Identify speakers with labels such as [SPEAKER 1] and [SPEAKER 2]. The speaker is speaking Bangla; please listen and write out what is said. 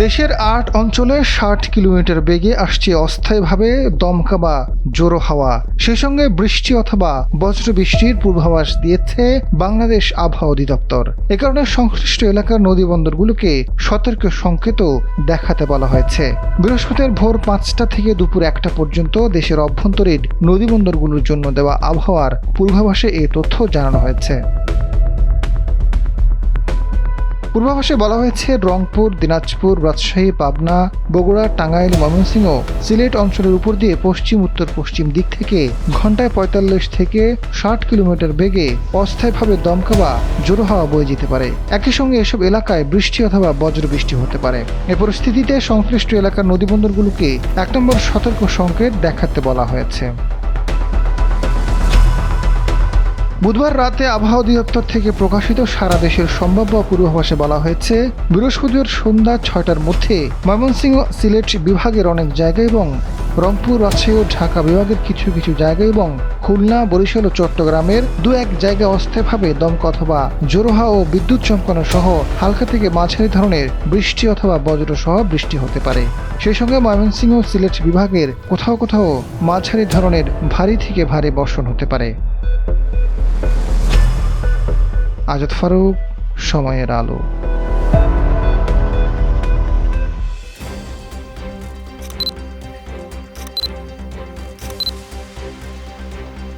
[SPEAKER 1] দেশের ৮ অঞ্চলে ৬০ কিলোমিটার বেগে আসছে অস্থায়ীভাবে দমকা বা জোড়ো হাওয়া, সেই সঙ্গে বৃষ্টি অথবা বজ্রবৃষ্টির পূর্বাভাস দিয়েছে বাংলাদেশ আবহাওয়া অধিদপ্তর। এ কারণে সংশ্লিষ্ট এলাকার নদী বন্দরগুলোকে সতর্ক সংকেতও দেখাতে বলা হয়েছে। বৃহস্পতিবার ভোর ৫টা থেকে দুপুর ১টা পর্যন্ত দেশের অভ্যন্তরীণ নদী বন্দরগুলোর জন্য দেওয়া আবহাওয়ার পূর্বাভাসে এই তথ্য জানানো হয়েছে। পূর্বাভাসে বলা হয়েছে, রংপুর, দিনাজপুর, রাজশাহী, পাবনা, বগুড়া, টাঙ্গাইল, ময়মনসিংহ, সিলেট অঞ্চলের উপর দিয়ে পশ্চিম উত্তর পশ্চিম দিক থেকে ঘন্টায় ৪৫ থেকে ৬০ কিলোমিটার বেগে অস্থায়ীভাবে দমকা বা জোড়ো হাওয়া বয়ে যেতে পারে। একই সঙ্গে এসব এলাকায় বৃষ্টি অথবা বজ্রবৃষ্টি হতে পারে। এ পরিস্থিতিতে সংশ্লিষ্ট এলাকার নদীবন্দরগুলোকে ১ নম্বর সতর্ক সংকেত দেখাতে বলা হয়েছে। বুধবার রাতে আবহাওয়া অধিদপ্তর থেকে প্রকাশিত সারা দেশের সম্ভাব্য পূর্বাভাসে বলা হয়েছে, বৃহস্পতিবার সন্ধ্যা ৬টার মধ্যে ময়মনসিংহ, সিলেট বিভাগের অনেক জায়গায় এবং রংপুর, রাজশাহী ও ঢাকা বিভাগের কিছু কিছু জায়গায় এবং খুলনা, বরিশাল ও চট্টগ্রামের ২-১ জায়গায় অস্থায়ীভাবে দমকা অথবা জোড়ো হাওয়া ও বিদ্যুৎ চমকানো সহ হালকা থেকে মাঝারি ধরনের বৃষ্টি অথবা বজ্র সহ বৃষ্টি হতে পারে। সেই সঙ্গে ময়মনসিংহ, সিলেট বিভাগের কোথাও কোথাও মাঝারি ধরনের ভারী থেকে ভারী বর্ষণ হতে পারে। আজাদ ফারুক, সময়ের আলো।